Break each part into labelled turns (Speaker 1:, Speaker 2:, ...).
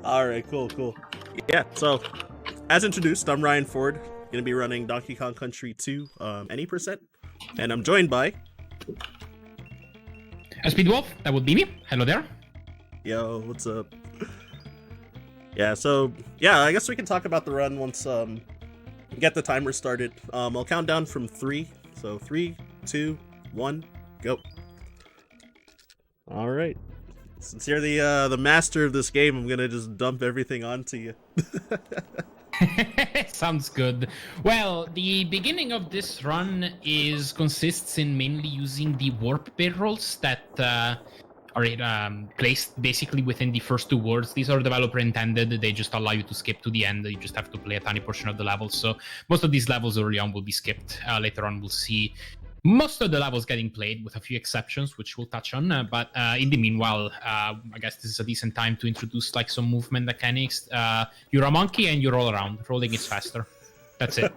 Speaker 1: All right, cool. Yeah, so as introduced, I'm Ryan Ford. Gonna be running Donkey Kong Country 2, any percent, and I'm joined by.
Speaker 2: Speedwolf, that would be me. Hello there.
Speaker 1: Yo, what's up? Yeah, so I guess we can talk about the run once get the timer started. I'll count down from 3. So 3, 2, 1, go. All right. Since you're the master of this game, I'm gonna just dump everything onto you.
Speaker 2: Sounds good. Well, the beginning of this run consists in mainly using the warp barrels that are placed basically within the first 2 worlds. These are developer intended. They just allow you to skip to the end. You just have to play a tiny portion of the levels. So most of these levels early on will be skipped. Later on, we'll see most of the levels getting played, with a few exceptions, which we'll touch on. But in the meanwhile, I guess this is a decent time to introduce like some movement mechanics. You're a monkey and you roll around. Rolling is faster. That's it.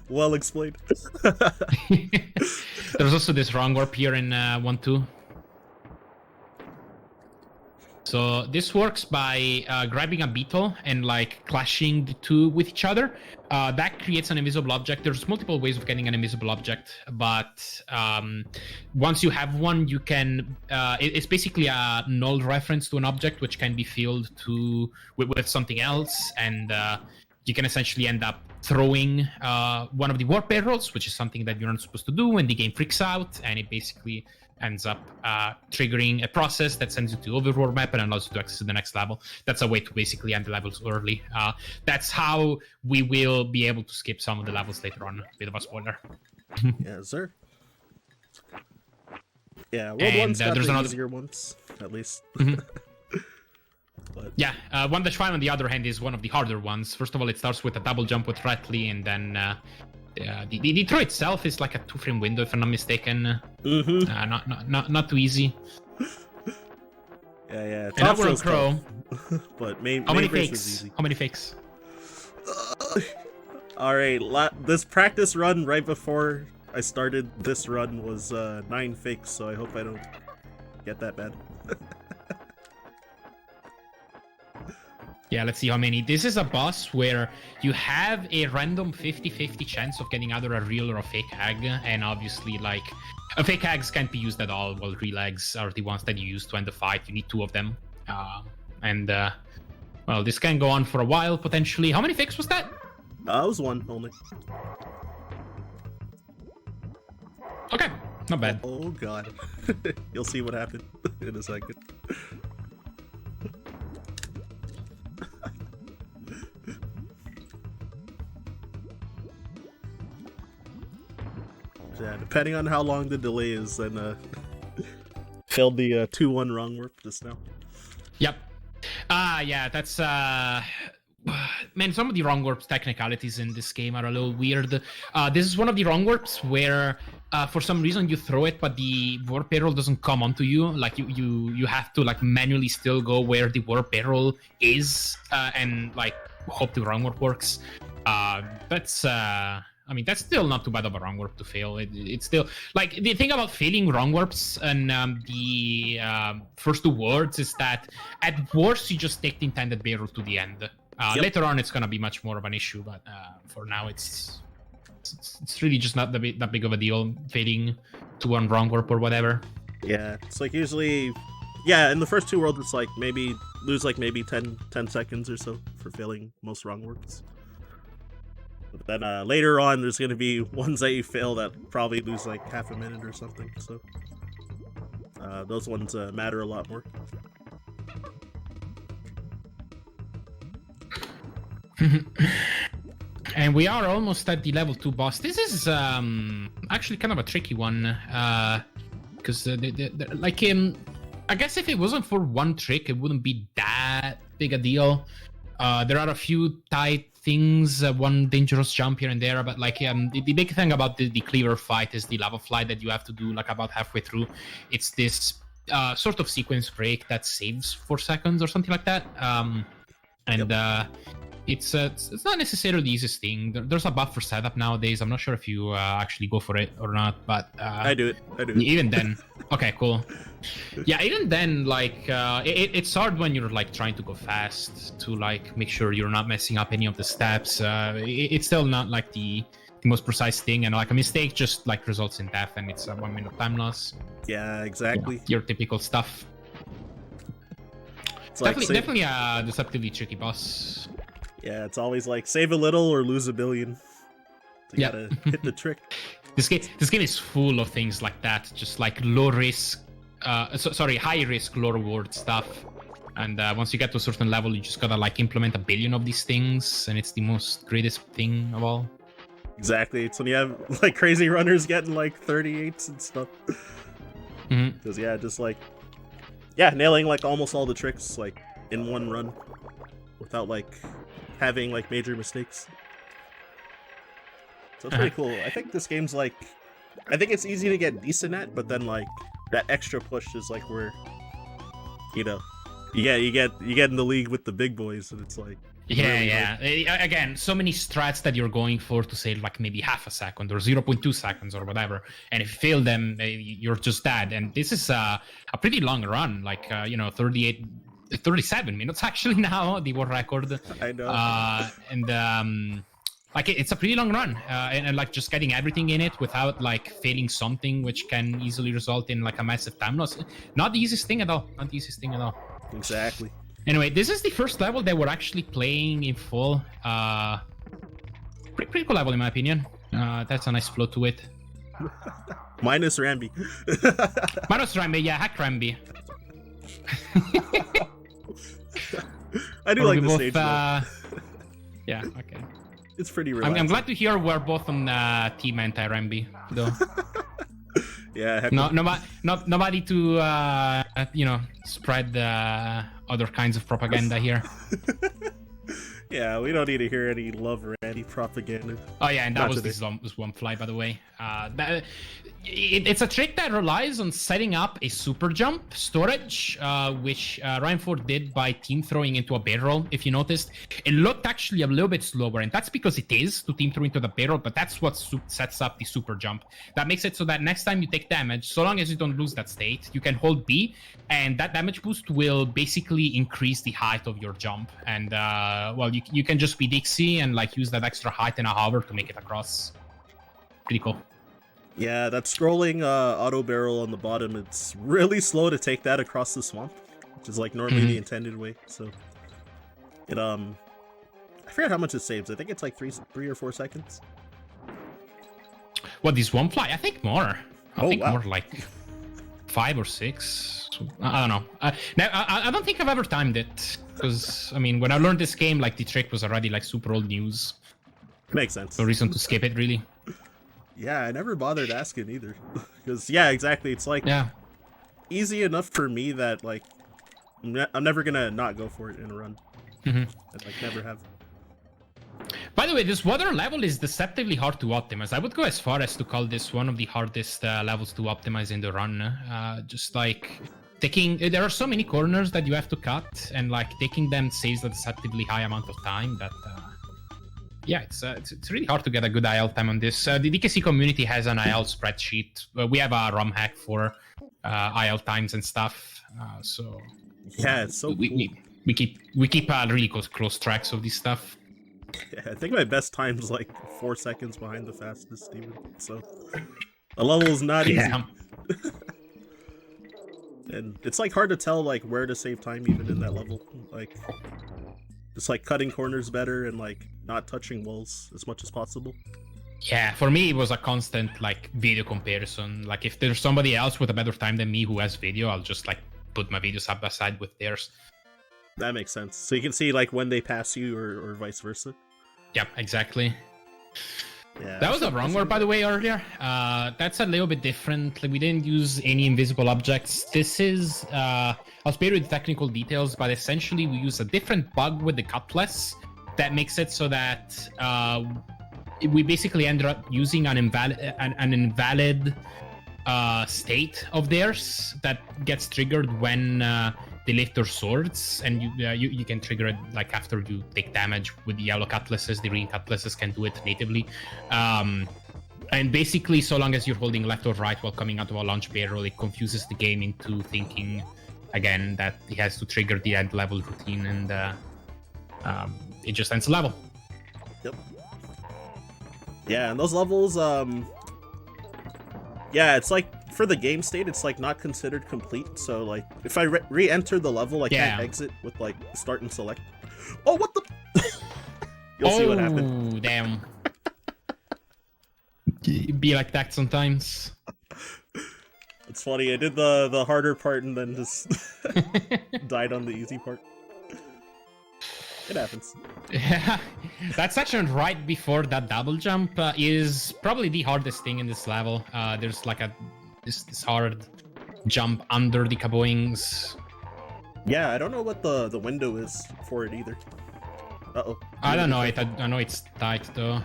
Speaker 1: Well explained.
Speaker 2: There's also this wrong warp here in 1-2. So this works by grabbing a beetle and like clashing the 2 with each other. That creates an invisible object. There's multiple ways of getting an invisible object, but once you have one, you can. It's basically a null reference to an object, which can be filled with something else, and you can essentially end up throwing one of the warp barrels, which is something that you're not supposed to do, and the game freaks out, and it basically ends up triggering a process that sends you to overworld map and allows you to access the next level. That's a way to basically end the levels early. That's how we will be able to skip some of the levels later on. Bit of a spoiler.
Speaker 1: Yes, sir. Yeah, World 1's got the easier ones, at least.
Speaker 2: Mm-hmm.
Speaker 1: But...
Speaker 2: yeah, One Dash 5 on the other hand is one of the harder ones. First of all, it starts with a double jump with Ratley, and then the throw itself is like a 2-frame window, if I'm not mistaken.
Speaker 1: Mm-hmm.
Speaker 2: Not too easy.
Speaker 1: Yeah.
Speaker 2: And now we're on Crow.
Speaker 1: But
Speaker 2: how many fakes? How many fakes?
Speaker 1: All right, this practice run right before I started this run was 9 fakes, so I hope I don't get that bad.
Speaker 2: Yeah, let's see how many. This is a boss where you have a random 50-50 chance of getting either a real or a fake egg, and obviously, like, fake eggs can't be used at all, while real eggs are the ones that you use to end the fight. You need 2 of them. Well, this can go on for a while, potentially. How many fakes was that?
Speaker 1: It was 1 only.
Speaker 2: Okay, not bad.
Speaker 1: Oh, God. You'll see what happened in a second. Yeah, depending on how long the delay is, then failed the 2-1 wrong warp just now.
Speaker 2: Yep. Yeah, that's man, some of the wrong warps technicalities in this game are a little weird. This is one of the wrong warps where for some reason you throw it, but the warp barrel doesn't come onto you. Like you have to like manually still go where the warp barrel is and like hope the wrong warp works. I mean, that's still not too bad of a wrong warp to fail. It's still, like, the thing about failing wrong warps and the first 2 words is that at worst, you just take the intended barrel to the end.
Speaker 1: Yep.
Speaker 2: Later on, it's going to be much more of an issue, but for now, it's really just not that big of a deal, failing to 1 wrong warp or whatever.
Speaker 1: Yeah, it's like usually, yeah, in the first 2 worlds, it's like maybe lose like maybe 10 seconds or so for failing most wrong warps. But then later on, there's going to be ones that you fail that probably lose like half a minute or something. So those ones matter a lot more.
Speaker 2: And we are almost at the level 2 boss. This is actually kind of a tricky one because I guess if it wasn't for 1 trick, it wouldn't be that big a deal. There are a few tight things, 1 dangerous jump here and there, but like the big thing about the cleaver fight is the lava fly that you have to do like about halfway through. It's this sort of sequence break that saves 4 seconds or something like that. it's not necessarily the easiest thing. There's a buffer setup nowadays. I'm not sure if you actually go for it or not, but
Speaker 1: I do it.
Speaker 2: Even then, okay, cool. Yeah, even then, like it's hard when you're like trying to go fast to like make sure you're not messing up any of the steps. It's still not like the most precise thing, and like a mistake just like results in death, and it's a 1 minute time loss.
Speaker 1: Yeah, exactly.
Speaker 2: Yeah, your typical stuff.
Speaker 1: It's like
Speaker 2: Definitely a deceptively tricky boss.
Speaker 1: Yeah, it's always like save a little or lose a billion. So you gotta hit the trick.
Speaker 2: This game is full of things like that, just like low risk, high risk, low reward stuff. And once you get to a certain level, you just gotta like implement a billion of these things, and it's the most greatest thing of all.
Speaker 1: Exactly. It's when you have like crazy runners getting like 38s and stuff. Because yeah, just like nailing like almost all the tricks like in one run without like having like major mistakes. So it's pretty cool. I think this game's like, I think it's easy to get decent at, but then like that extra push is like where, you know, you get in the league with the big boys, and it's like
Speaker 2: Again, so many strats that you're going for to save like maybe half a second or 0.2 seconds or whatever, and if you fail them, you're just dead. And this is a pretty long run, like 37 minutes actually now, the world record.
Speaker 1: I know.
Speaker 2: Like it's a pretty long run, and like just getting everything in it without like failing something, which can easily result in like a massive time loss. Not the easiest thing at all.
Speaker 1: Exactly.
Speaker 2: Anyway, this is the first level that we're actually playing in full. Pretty cool level in my opinion. That's a nice flow to it.
Speaker 1: Minus Rambi.
Speaker 2: Hack Rambi.
Speaker 1: I do like the stage.
Speaker 2: Yeah, okay.
Speaker 1: It's pretty relaxing.
Speaker 2: I'm glad to hear we're both on team anti-Rambi, though.
Speaker 1: Yeah.
Speaker 2: Nobody to spread other kinds of propaganda here.
Speaker 1: Yeah, we don't need to hear any Love Randy propaganda.
Speaker 2: Oh yeah, and that was this one fly, by the way. It's a trick that relies on setting up a super jump storage, which Ryan did by team throwing into a barrel. If you noticed, it looked actually a little bit slower, and that's because it is to team throw into the barrel, but that's what sets up the super jump. That makes it so that next time you take damage, so long as you don't lose that state, you can hold B, and that damage boost will basically increase the height of your jump. And you can just be Dixie and like use that extra height in a hover to make it across. Pretty cool.
Speaker 1: Yeah, that scrolling auto barrel on the bottom, it's really slow to take that across the swamp, which is like normally the intended way. So it I forget how much it saves. I think it's like 3 or 4 seconds.
Speaker 2: What, this one fly? I think more. I think
Speaker 1: wow.
Speaker 2: More like 5 or 6. I don't know. I don't think I've ever timed it, because I mean, when I learned this game, like the trick was already like super old news.
Speaker 1: Makes sense.
Speaker 2: No reason to skip it, really.
Speaker 1: Yeah, I never bothered asking either. Because, yeah, exactly. It's like easy enough for me that, like, I'm never going to not go for it in a run. I, like, never have.
Speaker 2: By the way, this water level is deceptively hard to optimize. I would go as far as to call this one of the hardest levels to optimize in the run. Just like there are so many corners that you have to cut, and like taking them saves a deceptively high amount of time that... Yeah, it's really hard to get a good IL time on this. The DKC community has an IL spreadsheet. We have a ROM hack for IL times and stuff. So
Speaker 1: yeah, it's so
Speaker 2: we keep really close tracks of this stuff.
Speaker 1: Yeah, I think my best time is like 4 seconds behind the fastest, even. So the level is not easy. And it's like hard to tell like where to save time even in that level. Like just like cutting corners better and like not touching walls as much as possible.
Speaker 2: Yeah, for me it was a constant like video comparison. Like if there's somebody else with a better time than me who has video, I'll just like put my video side by side with theirs.
Speaker 1: That makes sense. So you can see like when they pass you or vice versa. Yep,
Speaker 2: exactly.
Speaker 1: Yeah,
Speaker 2: that was a wrong word, by the way, earlier. That's a little bit different. Like, we didn't use any invisible objects. This is, I'll spare you the technical details, but essentially we use a different bug with the cutlass that makes it so that we basically ended up using an invalid state of theirs that gets triggered when they lift their swords, and you can trigger it like after you take damage with the yellow cutlasses. The green cutlasses can do it natively. And basically, so long as you're holding left or right while coming out of a launch barrel, it confuses the game into thinking, again, that he has to trigger the end level routine, and it just ends the level.
Speaker 1: Yep. Yeah, and those levels, yeah, it's like, for the game state, it's like not considered complete, so like, if I re-enter the level, I can't exit with like start and select. Oh, what the? You'll see what happened.
Speaker 2: Oh, damn. Be like that sometimes.
Speaker 1: It's funny, I did the harder part and then just died on the easy part. It happens.
Speaker 2: Yeah, that section right before that double jump is probably the hardest thing in this level. There's like this hard jump under the caboings. Yeah,
Speaker 1: I don't know what the window is for it either. Uh-oh.
Speaker 2: I don't know it. I know it's tight though.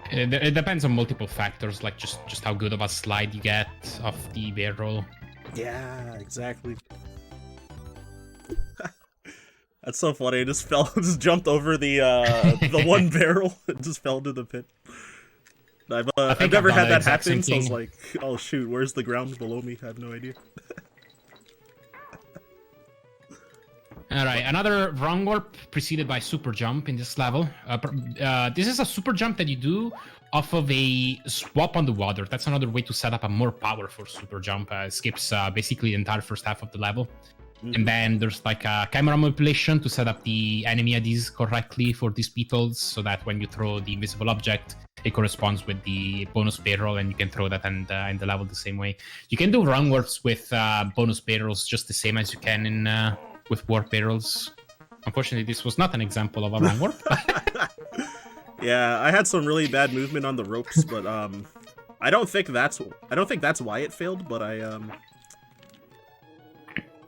Speaker 2: It depends on multiple factors, like just how good of a slide you get off the barrel.
Speaker 1: Yeah, exactly. That's so funny. I just just jumped over the one barrel and just fell into the pit. I've never had that happen, so I was like, oh shoot, where's the ground below me? I have no idea.
Speaker 2: Alright, another wrong warp preceded by super jump in this level. This is a super jump that you do off of a swap on the water. That's another way to set up a more powerful super jump. Skips basically the entire first half of the level. Mm-hmm. And then there's like a camera manipulation to set up the enemy IDs correctly for these beetles, so that when you throw the invisible object, it corresponds with the bonus barrel, and you can throw that in the level the same way. You can do wrong warps with bonus barrels just the same as you can in with warp barrels. Unfortunately, this was not an example of a wrong warp.
Speaker 1: Yeah, I had some really bad movement on the ropes, but I don't think that's why it failed, but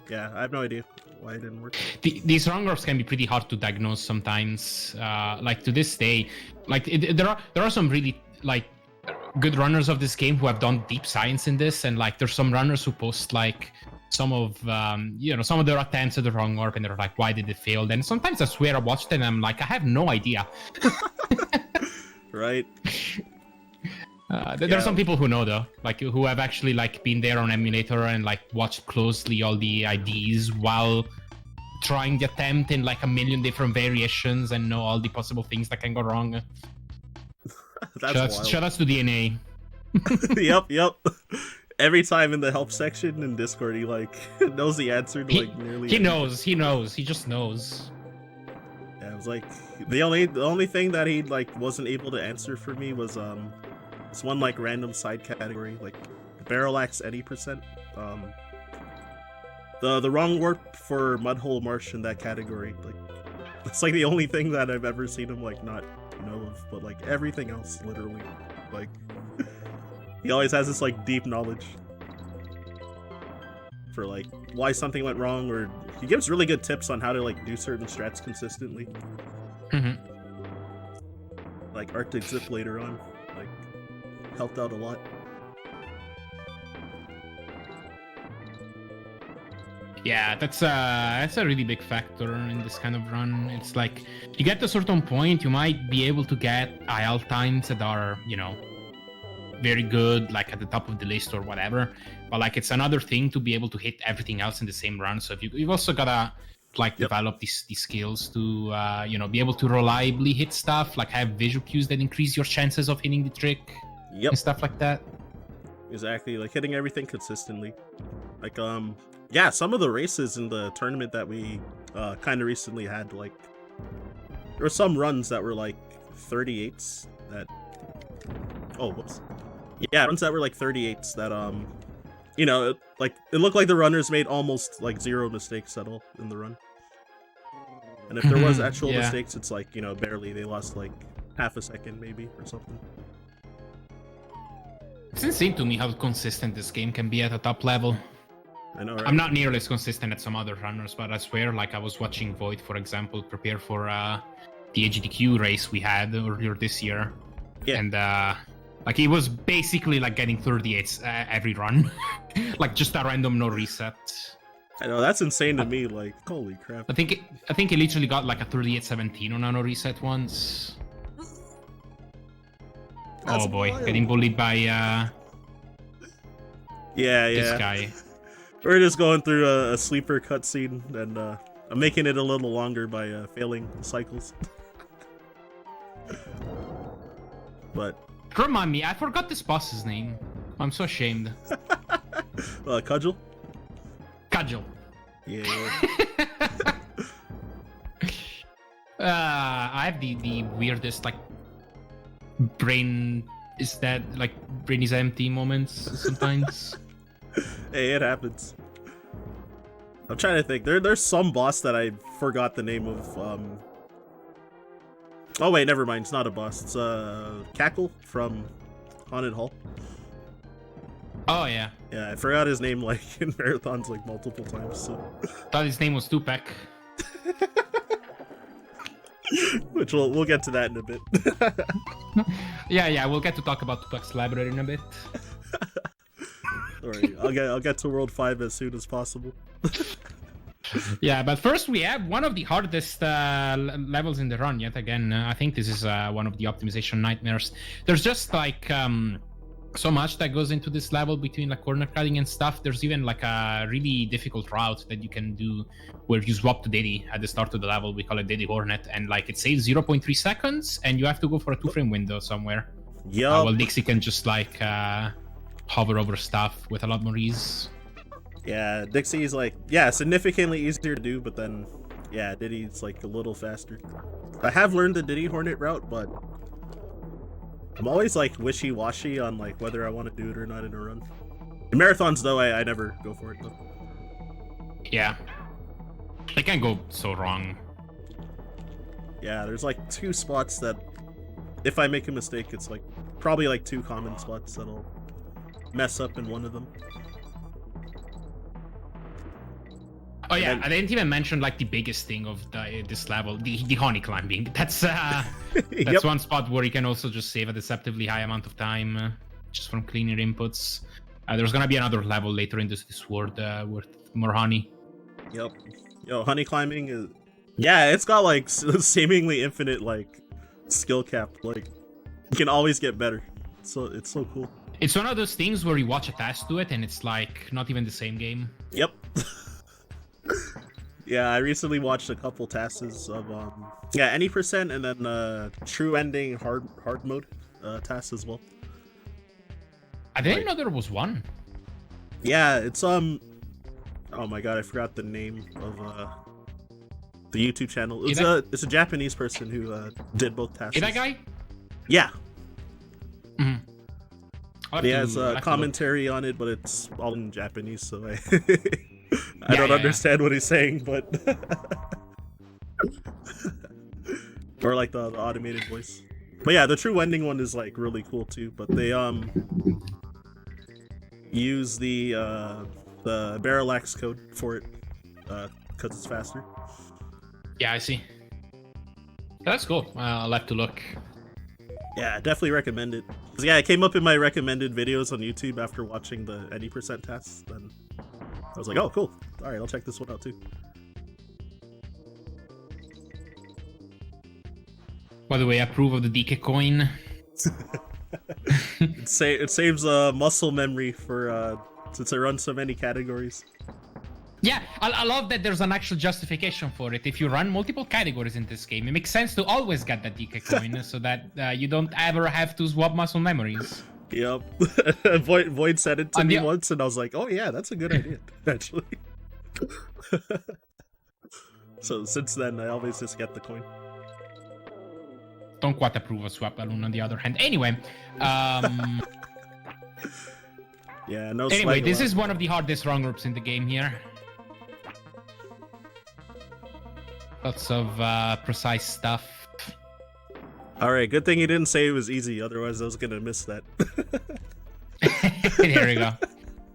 Speaker 1: yeah, I have no idea why it didn't work.
Speaker 2: These wrong warps can be pretty hard to diagnose sometimes. Like to this day, like there are some really like good runners of this game who have done deep science in this, and like there's some runners who post like some of some of their attempts at the wrong warp, and they're like, why did it fail? Then sometimes I swear I watched it and I'm like, I have no idea.
Speaker 1: Right.
Speaker 2: There are some people who know though, like who have actually like been there on emulator and like watched closely all the IDs while trying the attempt in like a million different variations and know all the possible things that can go wrong. Shout outs to DNA.
Speaker 1: Yep. Every time in the help section in Discord, he like knows the answer to like nearly.
Speaker 2: He knows. He just knows.
Speaker 1: Yeah, it was like the only thing that he like wasn't able to answer for me was this one like random side category, like barrel axe any %. The wrong warp for Mudhole Marsh in that category, like it's like the only thing that I've ever seen him like not know of, but like everything else, literally, like he always has this like deep knowledge for like why something went wrong, or he gives really good tips on how to like do certain strats consistently.
Speaker 2: Mm-hmm.
Speaker 1: Like Arctic Zip later on, like helped out a lot.
Speaker 2: Yeah, that's a really big factor in this kind of run. It's like you get to a certain point, you might be able to get IL times that are, very good, like at the top of the list or whatever. But like it's another thing to be able to hit everything else in the same run. So you've also gotta like develop these skills to be able to reliably hit stuff, like have visual cues that increase your chances of hitting the trick and stuff like that.
Speaker 1: Exactly, like hitting everything consistently. Like yeah, some of the races in the tournament that we kind of recently had, like there were some runs that were like 38s that runs that were like 38s that like it looked like the runners made almost like 0 mistakes at all in the run. And if there was actual mistakes, it's like, barely. They lost like half a second maybe or something.
Speaker 2: It's insane to me how consistent this game can be at a top level.
Speaker 1: I know, right?
Speaker 2: I'm not nearly as consistent as some other runners, but I swear, like I was watching Void, for example, prepare for the AGDQ race we had earlier this year. Yeah. And like he was basically like getting 38s every run. Like just a random no reset.
Speaker 1: I know, that's insane to me. Like, holy crap.
Speaker 2: I think it literally got like a 38-17 on auto reset once.
Speaker 1: That's
Speaker 2: oh boy,
Speaker 1: wild.
Speaker 2: getting bullied by this guy.
Speaker 1: We're just going through a sleeper cutscene, and I'm making it a little longer by failing cycles. But
Speaker 2: Remind me, I forgot this boss's name. I'm so ashamed.
Speaker 1: Cudgel?
Speaker 2: Cudgel.
Speaker 1: Yeah.
Speaker 2: I have the weirdest like brain is empty moments sometimes.
Speaker 1: Hey, it happens. I'm trying to think. There's some boss that I forgot the name of. Oh wait, never mind. It's not a boss. It's Cackle from Haunted Hall.
Speaker 2: Oh yeah.
Speaker 1: Yeah, I forgot his name like in marathons like multiple times. So.
Speaker 2: Thought his name was Tupac.
Speaker 1: Which we'll get to that in a bit.
Speaker 2: yeah, we'll get to talk about Tupac's library in a bit.
Speaker 1: Alright, I'll get to World 5 as soon as possible.
Speaker 2: Yeah, but first we have one of the hardest levels in the run yet again. I think this is one of the optimization nightmares. There's just like so much that goes into this level between like corner cutting and stuff. There's even like a really difficult route that you can do where you swap to Diddy at the start of the level. We call it Diddy Hornet, and like it saves 0.3 seconds, and you have to go for a 2-frame window somewhere.
Speaker 1: Yeah.
Speaker 2: While Dixie can just like hover over stuff with a lot more ease.
Speaker 1: Yeah, Dixie's like, yeah, significantly easier to do, but then, yeah, Diddy's like a little faster. I have learned the Diddy Hornet route, but I'm always like wishy-washy on like whether I want to do it or not in a run. In marathons, though, I never go for it, though.
Speaker 2: Yeah. They can go so wrong.
Speaker 1: Yeah, there's like 2 spots that, if I make a mistake, it's like probably like 2 common spots that'll mess up in one of them.
Speaker 2: Oh yeah, I didn't even mention like the biggest thing of this level, the honey climbing. That's
Speaker 1: Yep.
Speaker 2: one spot where you can also just save a deceptively high amount of time just from cleaner inputs. There's gonna be another level later in this world with more honey.
Speaker 1: Yep. Yo, honey climbing is, yeah, it's got like seemingly infinite like skill cap. Like you can always get better. So it's so cool.
Speaker 2: It's one of those things where you watch a task do it and it's like not even the same game.
Speaker 1: Yep. Yeah, I recently watched a couple tasks of any percent and then true ending hard mode tasks as well.
Speaker 2: I didn't know there was one.
Speaker 1: Yeah, it's oh my god, I forgot the name of the YouTube channel. It's a Japanese person who did both tasks.
Speaker 2: Is that guy?
Speaker 1: Yeah.
Speaker 2: Mm-hmm.
Speaker 1: He has commentary on it, but it's all in Japanese, so I don't understand what he's saying, but or like the automated voice. But yeah, the true ending one is like really cool too. But they use the parallax code for it because it's faster.
Speaker 2: Yeah, I see. That's cool. I'll have to look.
Speaker 1: Yeah, definitely recommend it. 'Cause, yeah, it came up in my recommended videos on YouTube after watching the any percent tests. Then I was like, oh, cool. All right, I'll check this one out too.
Speaker 2: By the way, I approve of the DK coin.
Speaker 1: It saves muscle memory for since I run so many categories.
Speaker 2: Yeah, I love that there's an actual justification for it. If you run multiple categories in this game, it makes sense to always get that DK coin so that you don't ever have to swap muscle memories.
Speaker 1: Yep. Void said it to me once, and I was like, oh yeah, that's a good idea, actually. So since then, I always just get the coin.
Speaker 2: Don't quite approve of swap balloon on the other hand. Anyway,
Speaker 1: yeah, no.
Speaker 2: Anyway, this is one of the hardest run groups in the game here. Lots of precise stuff.
Speaker 1: All right, good thing you didn't say it was easy. Otherwise, I was gonna miss that.
Speaker 2: There we go.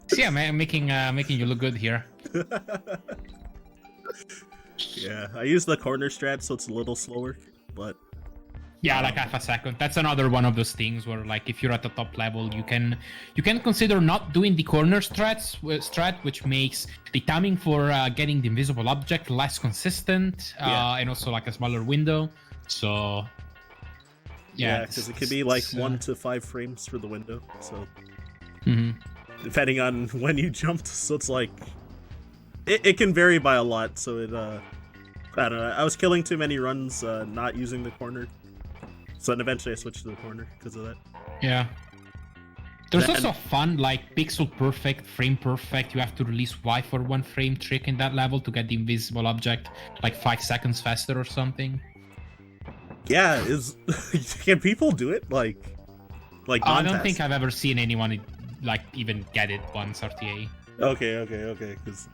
Speaker 2: See, yeah, man, making you look good here.
Speaker 1: Yeah, I use the corner strat, so it's a little slower, but
Speaker 2: Yeah, like half a second. That's another one of those things where, like, if you're at the top level, you can consider not doing the corner strat, which makes the timing for getting the invisible object less consistent, and also like a smaller window. So
Speaker 1: yeah, because it could be like 1 to 5 frames for the window. So depending on when you jumped, so it's like it can vary by a lot. So it I don't know. I was killing too many runs not using the corner. So then eventually I switched to the corner because of that.
Speaker 2: Yeah. There's also fun, like, pixel perfect, frame perfect. You have to release Y for 1 frame trick in that level to get the invisible object like 5 seconds faster or something.
Speaker 1: Yeah, can people do it? Like
Speaker 2: I don't think I've ever seen anyone like even get it once RTA.
Speaker 1: Okay, because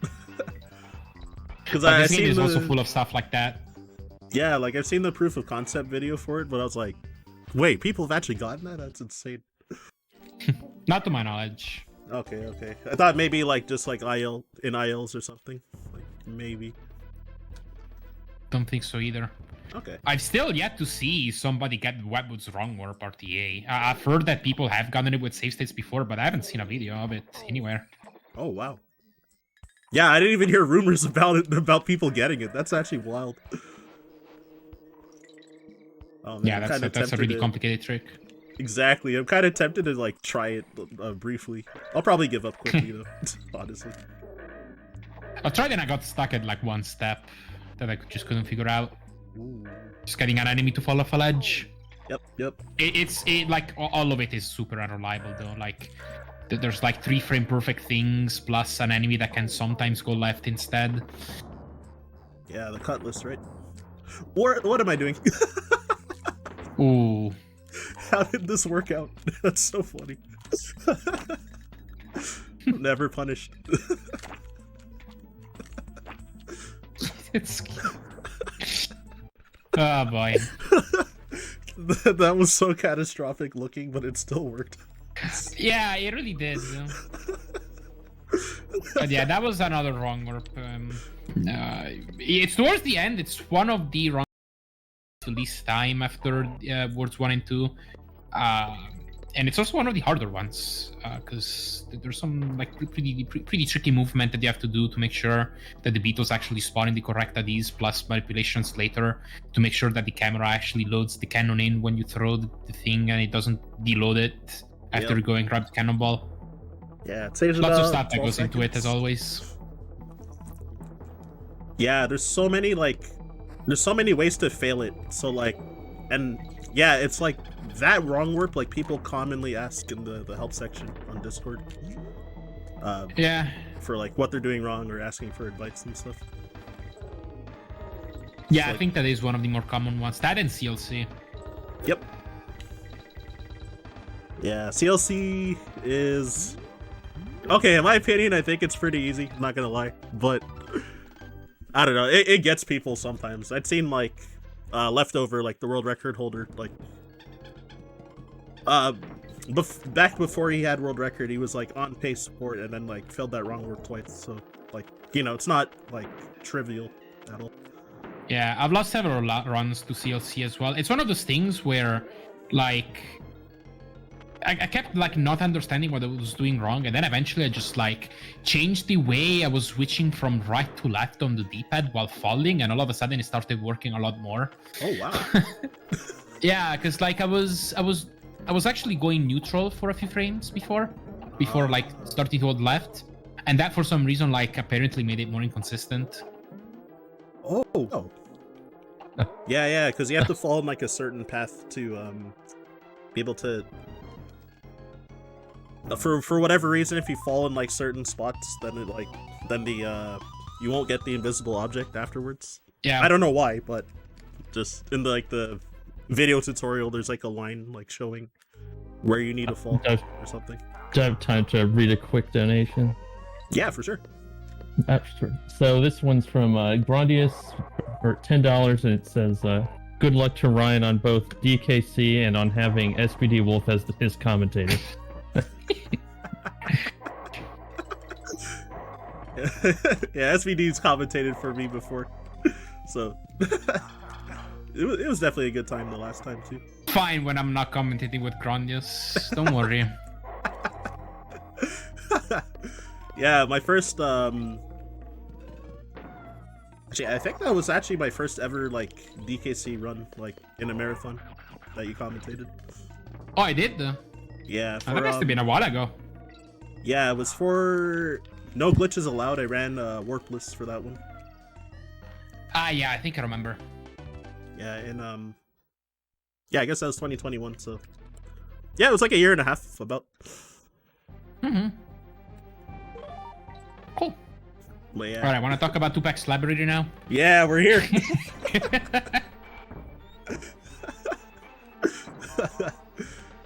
Speaker 2: this game is also full of stuff like that.
Speaker 1: Yeah, like I've seen the proof of concept video for it, but I was like, wait, people have actually gotten that? That's insane.
Speaker 2: Not to my knowledge.
Speaker 1: Okay. I thought maybe like just like IL in ILs or something. Like maybe.
Speaker 2: Don't think so either.
Speaker 1: Okay.
Speaker 2: I've still yet to see somebody get Webwood's wrong warp RTA. I've heard that people have gotten it with save states before, but I haven't seen a video of it anywhere.
Speaker 1: Oh wow. Yeah, I didn't even hear rumors about it, about people getting it. That's actually wild. Oh, man,
Speaker 2: yeah, that's a really complicated trick.
Speaker 1: Exactly. I'm kind of tempted to like try it briefly. I'll probably give up quickly though, honestly.
Speaker 2: I tried and I got stuck at like 1 step that I just couldn't figure out.
Speaker 1: Ooh.
Speaker 2: Just getting an enemy to fall off a ledge.
Speaker 1: Yep.
Speaker 2: It's like all of it is super unreliable though. Like there's like 3 frame perfect things plus an enemy that can sometimes go left instead.
Speaker 1: Yeah, the cutlass, right? What am I doing?
Speaker 2: Ooh.
Speaker 1: How did this work out? That's so funny. Never punished.
Speaker 2: It's... Oh boy.
Speaker 1: That was so catastrophic looking, but it still worked.
Speaker 2: Yeah, it really did. But yeah, that was another wrong warp. It's towards the end. It's one of the wrong to least time after words 1 and 2. And it's also one of the harder ones because there's some like pretty tricky movement that you have to do to make sure that the beetles actually spawn in the correct IDs, plus manipulations later to make sure that the camera actually loads the cannon in when you throw the thing and it doesn't deload it after you go and grab the cannonball.
Speaker 1: Yeah, it saves
Speaker 2: lots of stuff that goes into it as always.
Speaker 1: Yeah, there's so many ways to fail it. So like, and yeah, it's like that wrong warp, like people commonly ask in the help section on Discord.
Speaker 2: Yeah.
Speaker 1: For like what they're doing wrong or asking for advice and stuff.
Speaker 2: Yeah, I think that is one of the more common ones. That and CLC.
Speaker 1: Yep. Yeah, CLC is okay. In my opinion, I think it's pretty easy. I'm not gonna lie, but I don't know. It gets people sometimes. I'd seen like Leftover, like the world record holder, like back before he had world record, he was like on pace for it, and then like failed that wrong work twice. So like, you know, it's not like trivial at all.
Speaker 2: Yeah, I've lost several runs to CLC as well. It's one of those things where like I kept like not understanding what I was doing wrong, and then eventually I just like changed the way I was switching from right to left on the D-pad while falling, and all of a sudden it started working a lot more.
Speaker 1: Oh wow.
Speaker 2: Yeah, because like I was actually going neutral for a few frames before like starting to hold left, and that for some reason like apparently made it more inconsistent.
Speaker 1: Oh. Yeah, because you have to fall in like a certain path to be able to. For whatever reason, if you fall in like certain spots, then you won't get the invisible object afterwards.
Speaker 2: Yeah.
Speaker 1: I don't know why, but just in the video tutorial, there's like a line like showing where you need to fall or something.
Speaker 3: Do I have time to read a quick donation?
Speaker 1: Yeah, for sure.
Speaker 3: So this one's from Grandius for $10, and it says, "Good luck to Ryan on both DKC and on having SPD Wolf as his commentator."
Speaker 1: Yeah, SVD's commentated for me before, so it was definitely a good time the last time too.
Speaker 2: Fine when I'm not commentating with Grandius. Don't worry.
Speaker 1: Yeah, my first actually, I think that was actually my first ever like DKC run, like in a marathon that you commentated.
Speaker 2: Oh, I did.
Speaker 1: Yeah,
Speaker 2: That must have been a while ago.
Speaker 1: Yeah, it was for No Glitches Allowed. I ran Warpless for that one.
Speaker 2: Ah, yeah, I think I remember.
Speaker 1: Yeah, and yeah, I guess that was 2021. So yeah, it was like a year and a half about.
Speaker 2: Cool.
Speaker 1: But yeah.
Speaker 2: All right, want to talk about Tupac's library now?
Speaker 1: Yeah, we're here.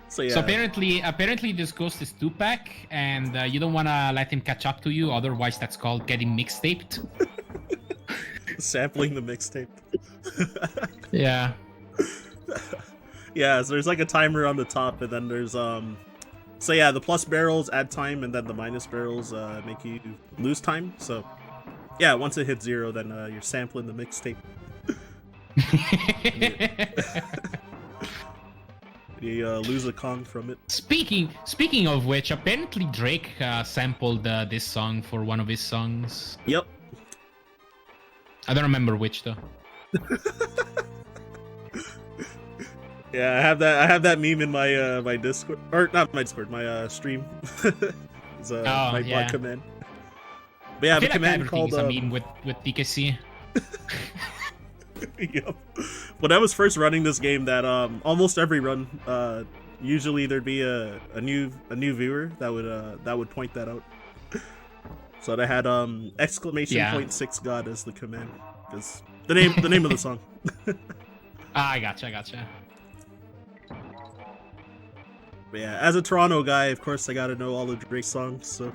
Speaker 1: So yeah.
Speaker 2: So apparently this ghost is Tupac, and you don't want to let him catch up to you, otherwise that's called getting mixtaped.
Speaker 1: Sampling the mixtape.
Speaker 2: Yeah.
Speaker 1: Yeah, so there's like a timer on the top, and then there's so yeah, the plus barrels add time, and then the minus barrels make you lose time. So yeah, once it hits 0, then you're sampling the mixtape. You lose a Kong from it.
Speaker 2: Speaking of which, apparently Drake sampled this song for one of his songs.
Speaker 1: Yep.
Speaker 2: I don't remember which though.
Speaker 1: Yeah, I have that meme in my my Discord, or not my Discord, my stream. It's my
Speaker 2: yeah.
Speaker 1: command. But yeah,
Speaker 2: I
Speaker 1: the
Speaker 2: feel
Speaker 1: command
Speaker 2: like
Speaker 1: called
Speaker 2: is a meme with DKC.
Speaker 1: Yep. When I was first running this game, that almost every run, usually there'd be a new viewer that would point that out. So I had exclamation point 6 God as the command, because the name of the song.
Speaker 2: I gotcha.
Speaker 1: But yeah, as a Toronto guy, of course I gotta know all the Drake songs. So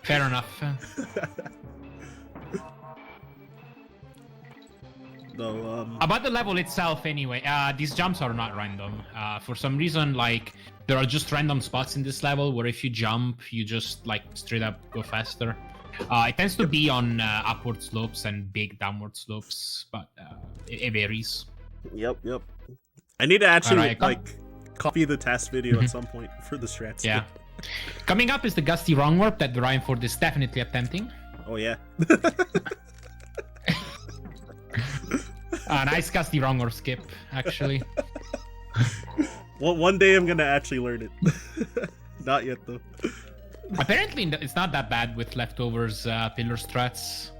Speaker 2: Fair enough.
Speaker 1: No,
Speaker 2: About the level itself, anyway, these jumps are not random. For some reason, like, there are just random spots in this level where if you jump, you just, like, straight up go faster. It tends to be on upward slopes and big downward slopes, but it varies.
Speaker 1: Yep. I need to actually,
Speaker 2: Alright,
Speaker 1: copy the task video at some point for the strats.
Speaker 2: Yeah. Coming up is the Gusty Wrong Warp that Ryan Ford is definitely attempting.
Speaker 1: Oh, yeah.
Speaker 2: Nice Gusty Wrong Warp skip, actually.
Speaker 1: Well, one day I'm gonna actually learn it. Not yet, though.
Speaker 2: Apparently, it's not that bad with leftovers pillar strats.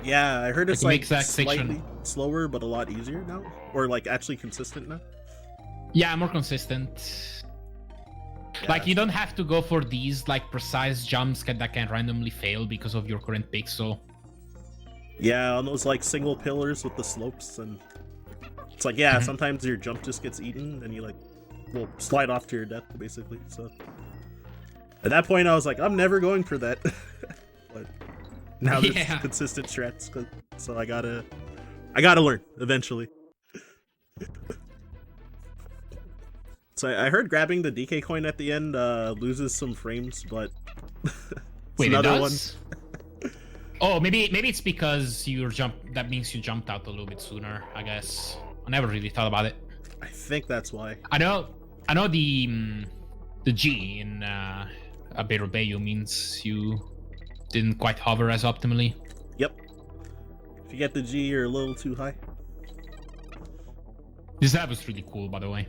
Speaker 1: Yeah, I heard it's
Speaker 2: Like,
Speaker 1: like
Speaker 2: slightly
Speaker 1: slightly slower, but a lot easier now, or like actually consistent now.
Speaker 2: Yeah, more consistent.
Speaker 1: Yeah.
Speaker 2: Like, you don't have to go for these like precise jumps that can randomly fail because of your current pixel.
Speaker 1: Yeah, on those like single pillars with the slopes, and it's like, yeah, sometimes your jump just gets eaten and you like will slide off to your death basically. So at that point I was like, I'm never going for that. But now there's consistent strats, so I gotta learn eventually. So I heard grabbing the DK coin at the end loses some frames, but
Speaker 2: Wait,
Speaker 1: another
Speaker 2: it does? Oh, maybe it's because that means you jumped out a little bit sooner, I guess. I never really thought about it.
Speaker 1: I think that's why.
Speaker 2: I know the G in Aberobeyo means you didn't quite hover as optimally.
Speaker 1: Yep. If you get the G, you're a little too high.
Speaker 2: This lab was really cool, by the way.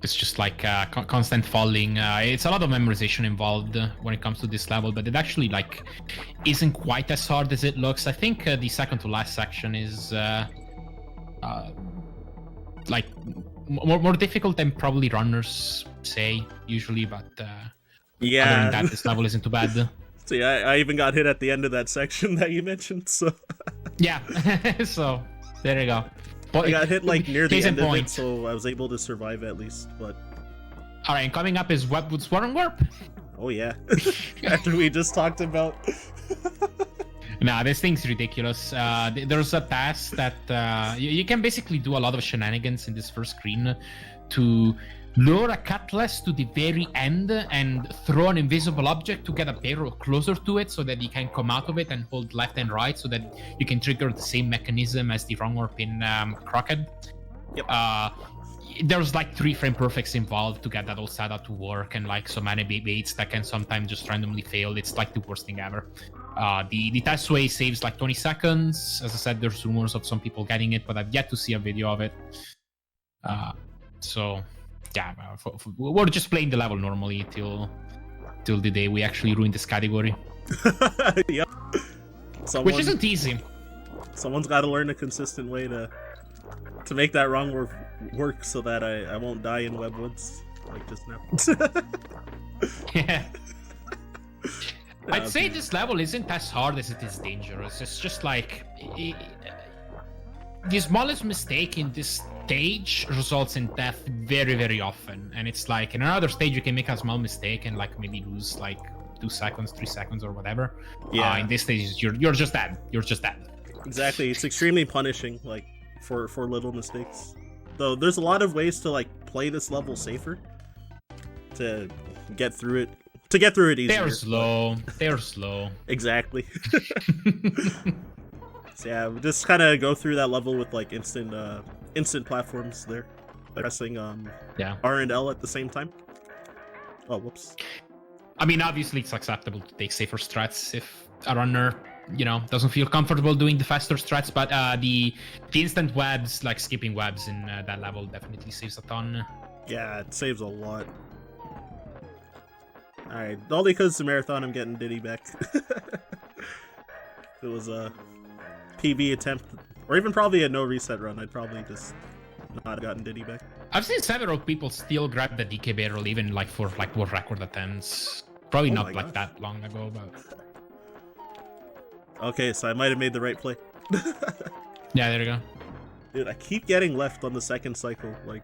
Speaker 2: It's just like constant falling. It's a lot of memorization involved when it comes to this level, but it actually like isn't quite as hard as it looks. I think the second to last section is like more difficult than probably runners say usually, but
Speaker 1: yeah,
Speaker 2: other than that, this level isn't too bad.
Speaker 1: See, I even got hit at the end of that section that you mentioned, so
Speaker 2: yeah. So there you go.
Speaker 1: I got hit like near the end of it, so I was able to survive at least. But
Speaker 2: all right, and coming up is Webwood's Warren Warp.
Speaker 1: Oh yeah, after we just talked about.
Speaker 2: Nah, this thing's ridiculous. There's a task that you can basically do a lot of shenanigans in this first screen to lure a cutlass to the very end and throw an invisible object to get a barrel closer to it so that you can come out of it and hold left and right so that you can trigger the same mechanism as the wrong warp in Crockett.
Speaker 1: Yep.
Speaker 2: There's like 3 frame perfects involved to get that all setup to work, and like so many baits that can sometimes just randomly fail. It's like the worst thing ever. The test way saves like 20 seconds. As I said, there's rumors of some people getting it, but I've yet to see a video of it. So yeah, we're just playing the level normally till the day we actually ruin this category.
Speaker 1: Yep.
Speaker 2: Which isn't easy.
Speaker 1: Someone's got to learn a consistent way to make that wrong work so that I won't die in Webwoods like just now.
Speaker 2: Yeah. I'd say this level isn't as hard as it is dangerous. It's just like the smallest mistake in this stage results in death very, very often. And it's like in another stage you can make a small mistake and like maybe lose like 2 seconds, 3 seconds or whatever.
Speaker 1: Yeah.
Speaker 2: In this stage you're just dead. You're just dead.
Speaker 1: Exactly. It's extremely punishing, like for little mistakes. Though there's a lot of ways to like play this level safer to get through it. To get through it easier.
Speaker 2: They're slow. They're slow.
Speaker 1: Exactly. So yeah, we just kind of go through that level with like instant platforms there, by pressing R and L at the same time. Oh, whoops.
Speaker 2: I mean, obviously it's acceptable to take safer strats if a runner, doesn't feel comfortable doing the faster strats, but the instant webs, like skipping webs in that level, definitely saves a ton.
Speaker 1: Yeah, it saves a lot. Alright, only because it's a marathon, I'm getting Diddy back. If it was a PB attempt, or even probably a no reset run, I'd probably just not have gotten Diddy back.
Speaker 2: I've seen several people still grab the DK barrel, even like for like world record attempts. Probably not like that long ago, but...
Speaker 1: Okay, so I might have made the right play.
Speaker 2: Yeah, there you go.
Speaker 1: Dude, I keep getting left on the second cycle. Like,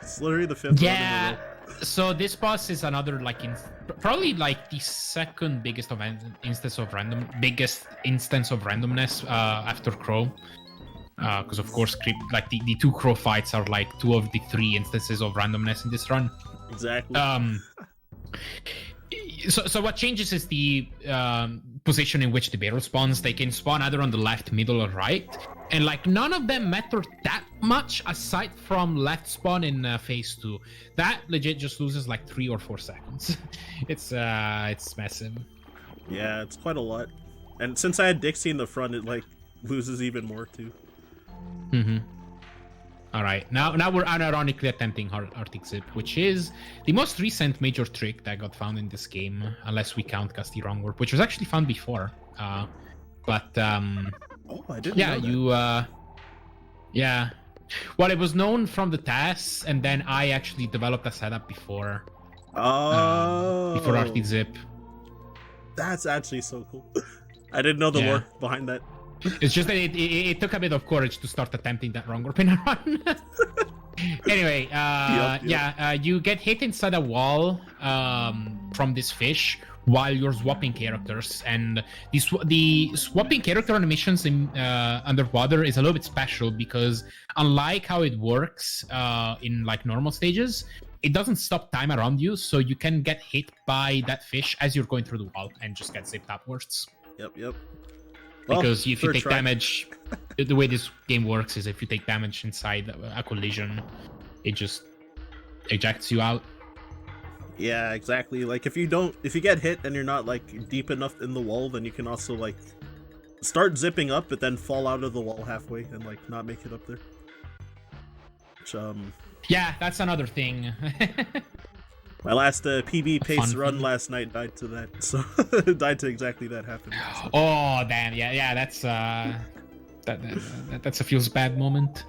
Speaker 1: it's literally the 5th run in a row.
Speaker 2: So this boss is another probably like the second biggest instance of randomness after Crow, because of course the 2 Crow fights are like 2 of the 3 instances of randomness in this run.
Speaker 1: Exactly.
Speaker 2: So what changes is the position in which the barrel spawns. They can spawn either on the left, middle, or right, and like none of them matter that much aside from left spawn in phase 2. That legit just loses like 3 or 4 seconds. It's massive.
Speaker 1: Yeah, it's quite a lot. And since I had Dixie in the front, it like loses even more too.
Speaker 2: Mm-hmm. All right, now we're unironically attempting Arctic Zip, which is the most recent major trick that got found in this game, unless we count Cast the Wrong Warp, which was actually found before. Oh,
Speaker 1: I didn't know that.
Speaker 2: Yeah. Well, it was known from the tasks, and then I actually developed a setup before Arctic Zip.
Speaker 1: That's actually so cool. I didn't know the lore behind that.
Speaker 2: It's just that it took a bit of courage to start attempting that wrong warp in a run. Anyway, you get hit inside a wall from this fish while you're swapping characters, and the swapping character animations in underwater is a little bit special because unlike how it works in like normal stages, it doesn't stop time around you, so you can get hit by that fish as you're going through the wall and just get zipped upwards.
Speaker 1: Yep.
Speaker 2: Because if you take damage, the way this game works is if you take damage inside a collision, it just ejects you out.
Speaker 1: Yeah, exactly. Like if you get hit and you're not like deep enough in the wall, then you can also like start zipping up, but then fall out of the wall halfway and like not make it up there. Which,
Speaker 2: yeah, that's another thing.
Speaker 1: My last PB pace run last night died to that, so died to exactly that happening. So.
Speaker 2: Oh damn! Yeah, that's that's a feels bad moment.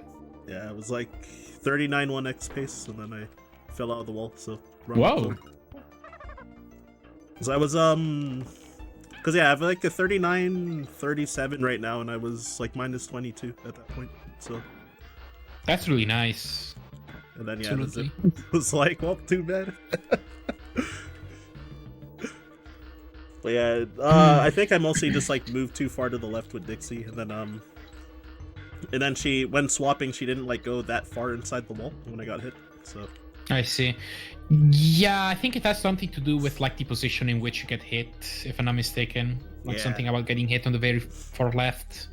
Speaker 1: Yeah, it was like 39 1x pace, and then I fell out of the wall. So
Speaker 2: whoa.
Speaker 1: Because I was because I have like a 39-37 right now, and I was like minus 22 at that point. So
Speaker 2: that's really nice.
Speaker 1: And then it was like, well, too bad. But yeah, I think I mostly just like moved too far to the left with Dixie, and then she, when swapping, she didn't like go that far inside the wall when I got hit. So
Speaker 2: I see. Yeah, I think it has something to do with like the position in which you get hit, if I'm not mistaken. Like something about getting hit on the very far left.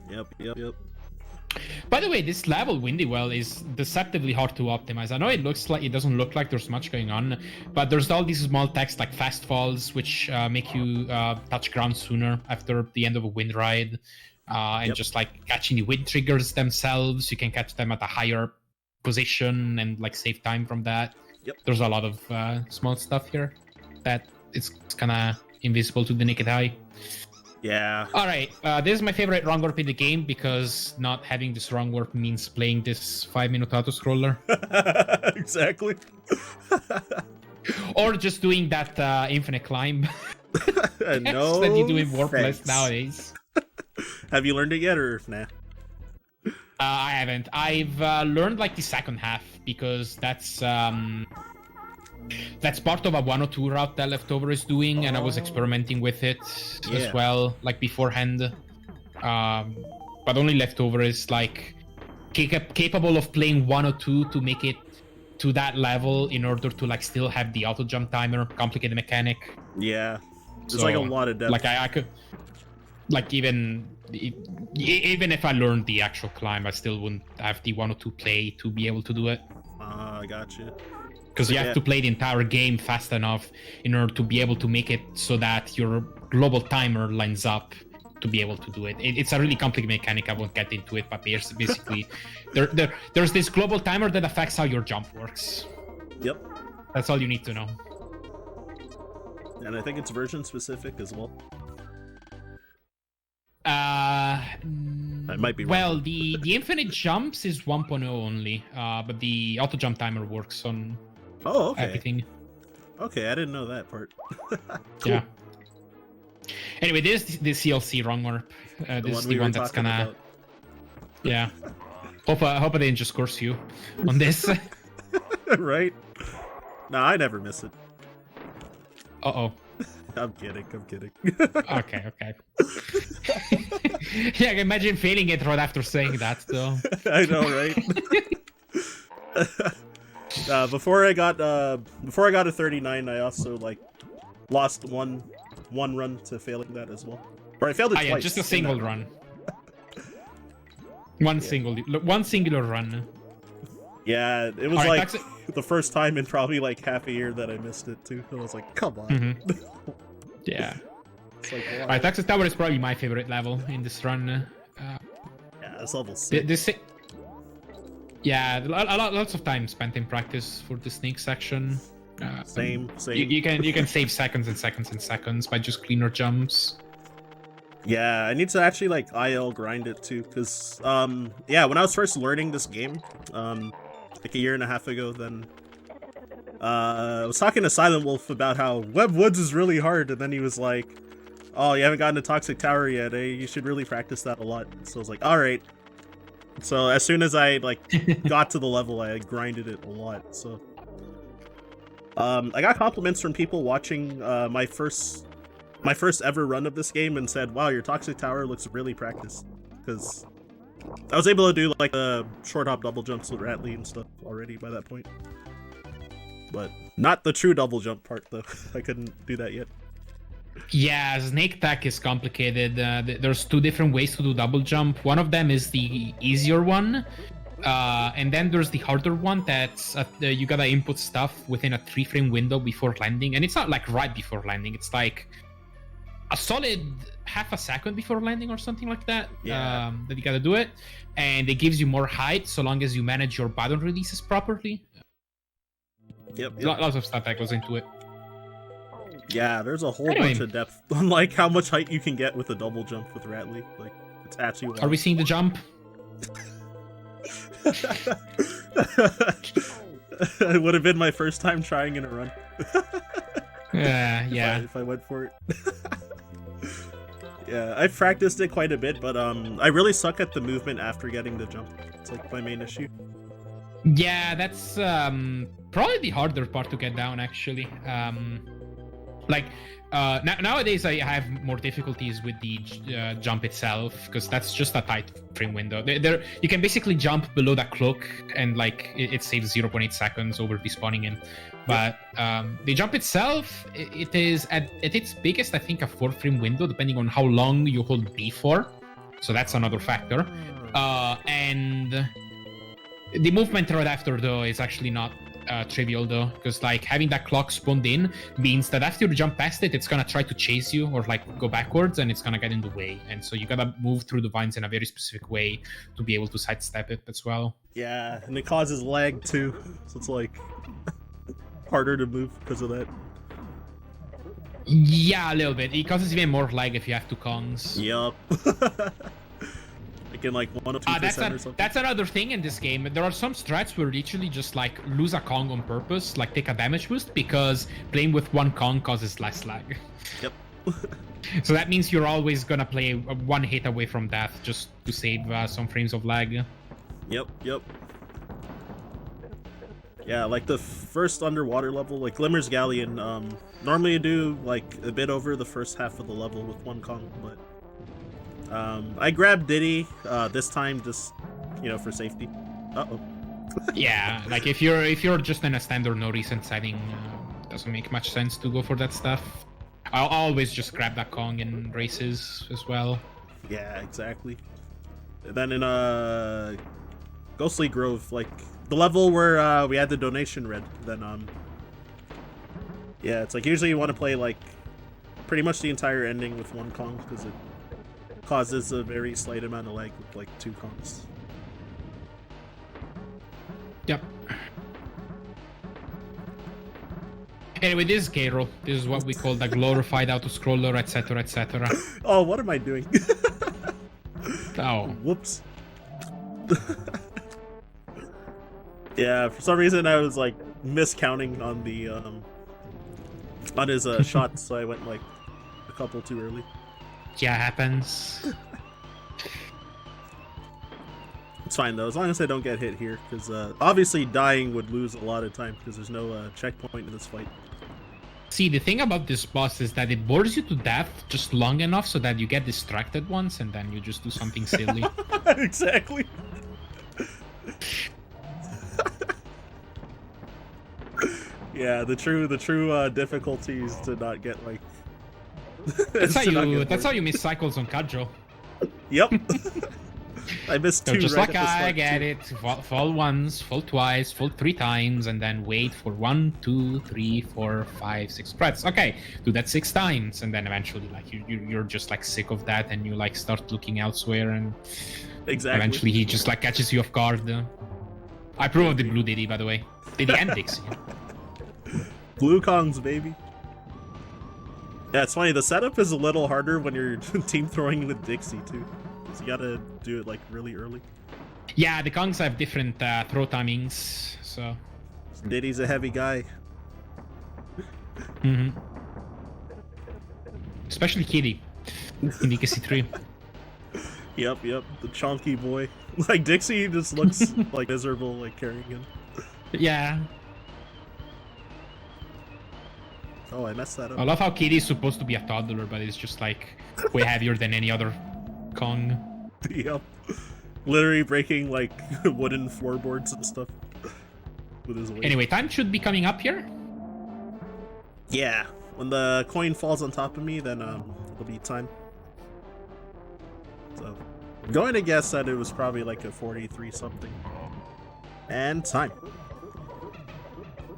Speaker 1: Yep.
Speaker 2: By the way, this level, Windywell, is deceptively hard to optimize. I know it doesn't look like there's much going on, but there's all these small text like fast falls, which make you touch ground sooner after the end of a wind ride. And just like catching the wind triggers themselves, you can catch them at a higher position and like save time from that. There's a lot of small stuff here that it's kind of invisible to the naked eye.
Speaker 1: Yeah.
Speaker 2: All right. This is my favorite wrong warp in the game because not having this wrong warp means playing this 5-minute auto scroller.
Speaker 1: Exactly.
Speaker 2: Or just doing that infinite climb.
Speaker 1: No.
Speaker 2: That you do in warpless nowadays.
Speaker 1: Have you learned it yet, or nah?
Speaker 2: I haven't. I've learned like the second half because that's part of a 102 route that Leftover is doing, and I was experimenting with it as well, like beforehand. But only Leftover is like capable of playing 102 to make it to that level in order to like still have the auto jump timer, complicated mechanic.
Speaker 1: Yeah, there's like a lot of depth.
Speaker 2: Like I could, like even if I learned the actual climb, I still wouldn't have the 102 play to be able to do it.
Speaker 1: I got you.
Speaker 2: Because you have to play the entire game fast enough in order to be able to make it so that your global timer lines up to be able to do it. It's a really complicated mechanic. I won't get into it, but basically, there's this global timer that affects how your jump works.
Speaker 1: Yep.
Speaker 2: That's all you need to know.
Speaker 1: And I think it's version specific as well. That might be wrong.
Speaker 2: Well, the infinite jumps is 1.0 only, but the auto jump timer works on everything.
Speaker 1: Okay, I didn't know that part. Cool.
Speaker 2: Yeah. Anyway, this is the CLC wrong warp. This is the one that's gonna. About. Yeah. Hope I didn't just curse you on this.
Speaker 1: Right? No, I never miss it.
Speaker 2: Uh-oh.
Speaker 1: I'm kidding.
Speaker 2: Okay. Yeah, I can imagine failing it right after saying that, though.
Speaker 1: I know, right? Before I got a 39, I also like lost one run to failing that as well. Or I failed it twice.
Speaker 2: Yeah, just a single run. One singular run.
Speaker 1: Yeah, it was like the first time in probably like half a year that I missed it too. I was like, come on.
Speaker 2: Mm-hmm. Yeah.
Speaker 1: It's like,
Speaker 2: alright, Texas Tower is probably my favorite level in this run.
Speaker 1: Yeah, it's level 6.
Speaker 2: Yeah, lots of time spent in practice for the sneak section.
Speaker 1: Same.
Speaker 2: You can save seconds and seconds and seconds by just cleaner jumps.
Speaker 1: Yeah, I need to actually like IL grind it too, because yeah, when I was first learning this game, like a year and a half ago, then I was talking to Silent Wolf about how Web Woods is really hard, and then he was like, "Oh, you haven't gotten to Toxic Tower yet, eh? You should really practice that a lot." So I was like, "All right." So as soon as I like got to the level, I grinded it a lot. So I got compliments from people watching my first ever run of this game and said, "Wow, your Toxic Tower looks really practiced," because I was able to do like the short hop double jumps with Ratley and stuff already by that point. But not the true double jump part though. I couldn't do that yet.
Speaker 2: Yeah, snake attack is complicated. There's two different ways to do double jump. One of them is the easier one, and then there's the harder one that's you gotta input stuff within a 3-frame window before landing, and it's not like right before landing. It's like a solid half a second before landing or something like that.
Speaker 1: Yeah.
Speaker 2: That you gotta do it, and it gives you more height so long as you manage your button releases properly.
Speaker 1: Yep.
Speaker 2: Lots of stuff that goes into it.
Speaker 1: Yeah, there's a whole bunch of depth on like how much height you can get with a double jump with Ratley. Like, it's actually wild.
Speaker 2: Are we seeing the jump?
Speaker 1: It would have been my first time trying in a run.
Speaker 2: Yeah.
Speaker 1: If I went for it. Yeah, I've practiced it quite a bit, but I really suck at the movement after getting the jump. It's like my main issue.
Speaker 2: Yeah, that's probably the harder part to get down, actually. Like nowadays, I have more difficulties with the jump itself because that's just a tight frame window. There, you can basically jump below that cloak and like it saves 0.8 seconds over despawning him. But the jump itself, it is at its biggest, I think, a 4 frame window, depending on how long you hold B for. So that's another factor. And the movement right after, though, is actually not trivial, though, because like having that clock spawned in means that after you jump past it, it's gonna try to chase you or like go backwards, and it's gonna get in the way. And so you gotta move through the vines in a very specific way to be able to sidestep it as well.
Speaker 1: Yeah, and it causes lag too, so it's like harder to move because of that.
Speaker 2: Yeah, a little bit. It causes even more lag if you have two Kongs.
Speaker 1: Yup. Like in like 1 or 2% or something.
Speaker 2: That's another thing in this game. There are some strats where literally just like lose a Kong on purpose, like take a damage boost, because playing with one Kong causes less lag.
Speaker 1: Yep.
Speaker 2: So that means you're always gonna play one hit away from death just to save some frames of lag.
Speaker 1: Yep. Yeah, like the first underwater level, like Glimmer's Galleon, normally you do like a bit over the first half of the level with one Kong, but I grabbed Diddy this time just, you know, for safety. Uh-oh.
Speaker 2: Yeah, like if you're just in a standard no recent setting, doesn't make much sense to go for that stuff. I'll always just grab that Kong in races as well.
Speaker 1: Yeah, exactly. And then in Ghostly Grove, like the level where we had the donation red, then yeah, it's like usually you want to play like pretty much the entire ending with one Kong because it causes a very slight amount of lag with like 2 Kongs.
Speaker 2: Yep. Anyway, this is K-Roll. This is what we call the glorified auto-scroller, etc., etc.
Speaker 1: Oh, what am I doing?
Speaker 2: Oh.
Speaker 1: Whoops. Yeah, for some reason I was like miscounting on the on his shots, so I went like a couple too early.
Speaker 2: Yeah, happens.
Speaker 1: It's fine though, as long as I don't get hit here, because obviously dying would lose a lot of time because there's no checkpoint in this fight.
Speaker 2: See, the thing about this boss is that it bores you to death just long enough so that you get distracted once and then you just do something silly.
Speaker 1: Exactly. Yeah, the true difficulty is to not get like.
Speaker 2: That's how you miss cycles on Kajo.
Speaker 1: Yep. I missed 2
Speaker 2: just
Speaker 1: right
Speaker 2: like
Speaker 1: at the start,
Speaker 2: I get it. Fall once, fall twice, fall 3 times, and then wait for 1, 2, 3, 4, 5, 6 spreads. Okay, do that 6 times, and then eventually, like you're just like sick of that, and you like start looking elsewhere, and
Speaker 1: exactly.
Speaker 2: Eventually he just like catches you off guard. I approve of the blue Diddy, by the way. Diddy and Dixie.
Speaker 1: Blue Kongs, baby. Yeah, it's funny. The setup is a little harder when you're team throwing with Dixie too. So you gotta do it like really early.
Speaker 2: Yeah, the Kongs have different throw timings, so.
Speaker 1: Diddy's a heavy guy.
Speaker 2: Mm-hmm. Especially Kitty in DKC2.
Speaker 1: Yep, the chunky boy. Like Dixie just looks like miserable, like carrying him.
Speaker 2: Yeah.
Speaker 1: Oh, I messed that up.
Speaker 2: I love how Kitty's supposed to be a toddler, but it's just like way heavier than any other Kong.
Speaker 1: Yep. Literally breaking like wooden floorboards and stuff with his weight.
Speaker 2: Anyway, time should be coming up here.
Speaker 1: Yeah, when the coin falls on top of me, then it'll be time. So, I'm going to guess that it was probably like a 43 something. And time.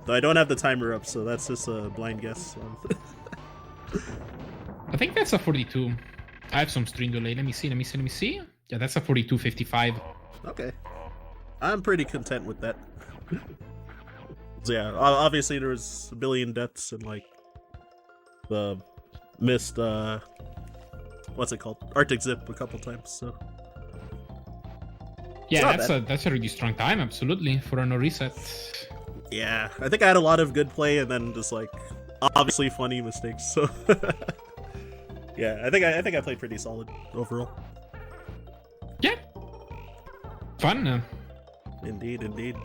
Speaker 1: Though I don't have the timer up, so that's just a blind guess. So.
Speaker 2: I think that's a 42. I have some string delay. Let me see. Yeah, that's a 42.55.
Speaker 1: Okay. I'm pretty content with that. So yeah, obviously there was a billion deaths and like the missed what's it called? Arctic Zip a couple times, so.
Speaker 2: Yeah, that's a really strong time, absolutely, for a no reset.
Speaker 1: Yeah, I think I had a lot of good play and then just like obviously funny mistakes. So yeah, I think I played pretty solid overall.
Speaker 2: Yeah, fun.
Speaker 1: Indeed.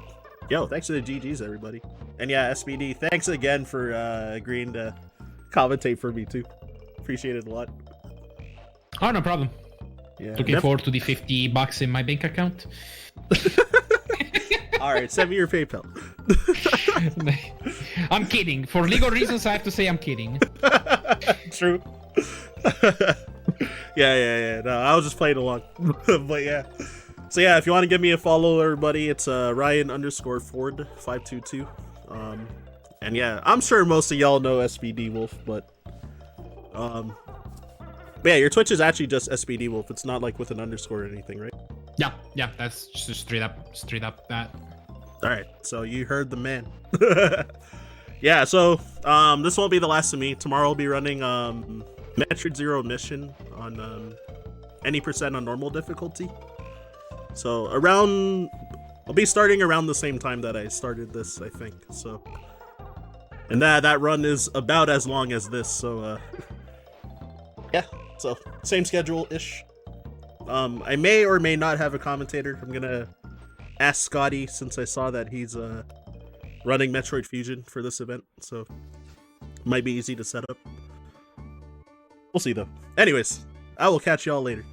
Speaker 1: Yo, thanks to the GGs, everybody. And yeah, SBD, thanks again for agreeing to commentate for me too. Appreciate it a lot.
Speaker 2: Oh, no problem.
Speaker 1: Yeah.
Speaker 2: Looking forward to the $50 in my bank account.
Speaker 1: All right, send me your PayPal.
Speaker 2: I'm kidding. For legal reasons, I have to say I'm kidding.
Speaker 1: True. Yeah. No, I was just playing along. But yeah. So yeah, if you want to give me a follow, everybody, it's Ryan_Ford522. And yeah, I'm sure most of y'all know SBD Wolf, but yeah, your Twitch is actually just SBD Wolf. It's not like with an underscore or anything, right?
Speaker 2: Yeah, that's just straight up that.
Speaker 1: All right, so you heard the man. Yeah, so this won't be the last of me. Tomorrow I'll be running Metroid Zero Mission on any percent on normal difficulty. So I'll be starting around the same time that I started this, I think. So, and that run is about as long as this. So yeah, so same schedule ish. I may or may not have a commentator. I'm gonna ask Scotty since I saw that he's running Metroid Fusion for this event, so it might be easy to set up. We'll see though. Anyways, I will catch y'all later.